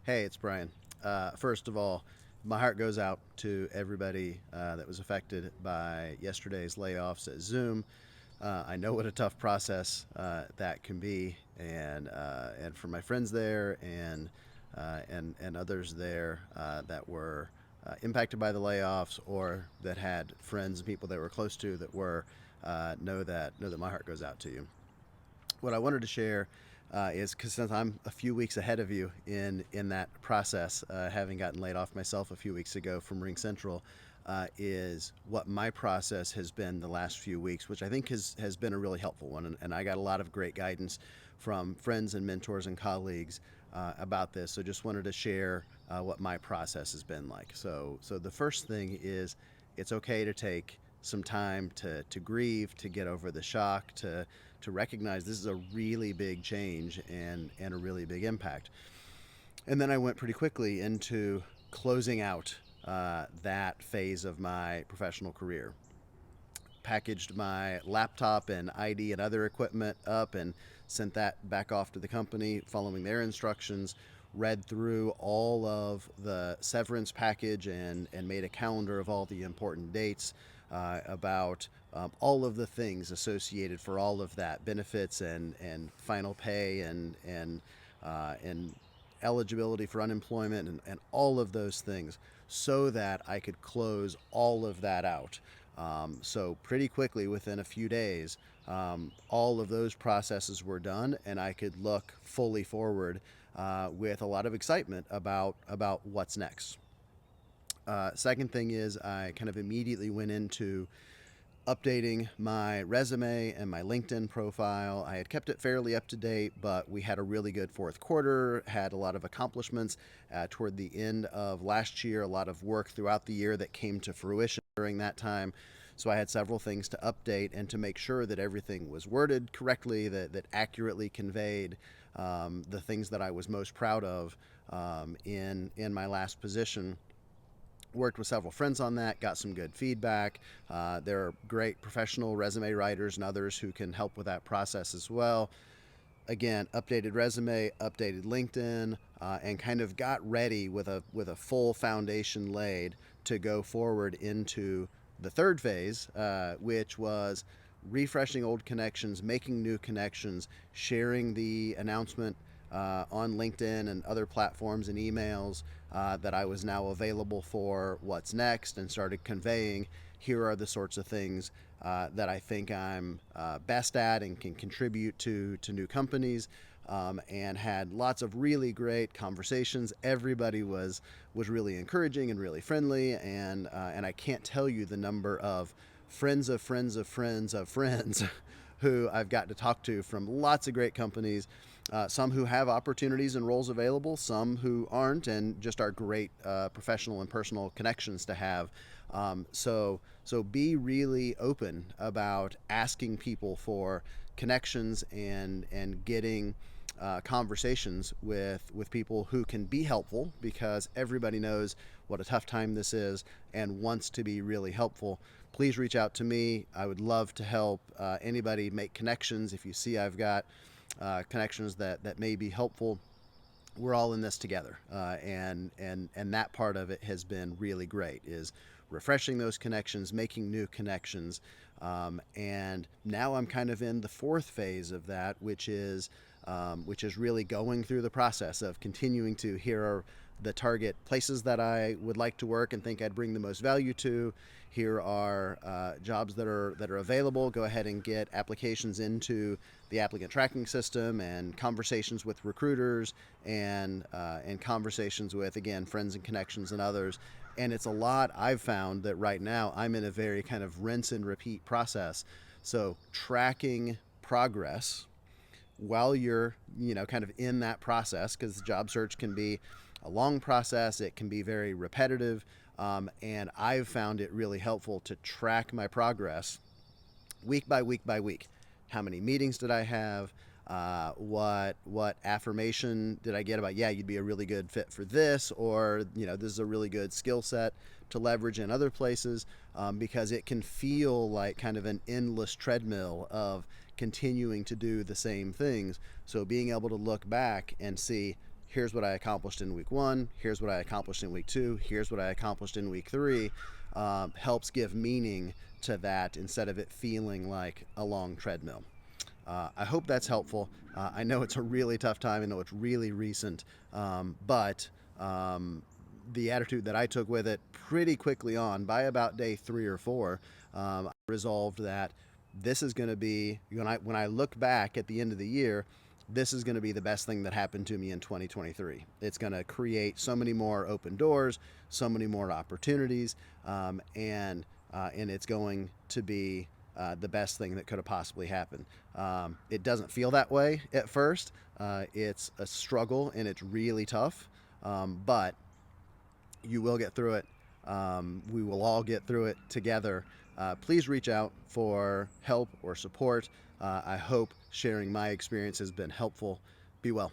Hey, it's Brian. First of all, my heart goes out to everybody that was affected by yesterday's layoffs at Zoom. I know what a tough process that can be, and for my friends there and others there that were impacted by the layoffs or that had friends and people they were close to that were know that my heart goes out to you. What I wanted to share is because since I'm a few weeks ahead of you in that process, having gotten laid off myself a few weeks ago from Ring Central, is what my process has been the last few weeks, which I think has been a really helpful one. And I got a lot of great guidance from friends and mentors and colleagues about this. So just wanted to share what my process has been like. So the first thing is it's okay to take some time to grieve, to get over the shock, to recognize this is a really big change and a really big impact. And then I went pretty quickly into closing out that phase of my professional career. Packaged my laptop and ID and other equipment up and sent that back off to the company following their instructions. Read through all of the severance package and made a calendar of all the important dates about all of the things associated for all of that benefits and final pay and eligibility for unemployment and all of those things so that I could close all of that out. So pretty quickly, within a few days, all of those processes were done, and I could look fully forward with a lot of excitement about what's next. Second thing is I kind of immediately went into updating my resume and my LinkedIn profile. I had kept it fairly up to date, but we had a really good fourth quarter, had a lot of accomplishments toward the end of last year, a lot of work throughout the year that came to fruition during that time. So I had several things to update and to make sure that everything was worded correctly, that accurately conveyed the things that I was most proud of in my last position. Worked with several friends on that, got some good feedback. There are great professional resume writers and others who can help with that process as well. Again, updated resume, updated LinkedIn, and kind of got ready with a full foundation laid to go forward into the third phase, which was refreshing old connections, making new connections, sharing the announcement on LinkedIn and other platforms and emails that I was now available for what's next, and started conveying here are the sorts of things that I think I'm best at and can contribute to new companies. And had lots of really great conversations. Everybody was really encouraging and really friendly, and I can't tell you the number of friends of friends of friends of friends who I've got to talk to from lots of great companies. Some who have opportunities and roles available, some who aren't, and just are great professional and personal connections to have. So be really open about asking people for connections and getting conversations with people who can be helpful, because everybody knows what a tough time this is and wants to be really helpful. Please reach out to me. I would love to help anybody make connections. If you see I've got connections that may be helpful, we're all in this together, and that part of it has been really great. Is refreshing those connections, making new connections, and now I'm kind of in the fourth phase of that, which is really going through the process of continuing to here are the target places that I would like to work and think I'd bring the most value to. Here are jobs that are available. Go ahead and get applications into the applicant tracking system, and conversations with recruiters, and conversations with, again, friends and connections and others. And it's a lot. I've found that right now I'm in a very kind of rinse and repeat process. So tracking progress while you're kind of in that process, because the job search can be a long process, it can be very repetitive, and I've found it really helpful to track my progress week by week by week. How many meetings did I have? What affirmation did I get about, yeah, you'd be a really good fit for this, or this is a really good skill set to leverage in other places, because it can feel like kind of an endless treadmill of continuing to do the same things. So being able to look back and see, here's what I accomplished in week 1, here's what I accomplished in week 2, here's what I accomplished in week 3, helps give meaning to that instead of it feeling like a long treadmill. I hope that's helpful. I know it's a really tough time. I know it's really recent, but the attitude that I took with it pretty quickly on, by about day 3 or 4, I resolved that this is going to be, when I look back at the end of the year, this is going to be the best thing that happened to me in 2023. It's going to create so many more open doors, so many more opportunities, and it's going to be the best thing that could have possibly happened. It doesn't feel that way at first. It's a struggle and it's really tough, but you will get through it. We will all get through it together. Please reach out for help or support. I hope sharing my experience has been helpful. Be well.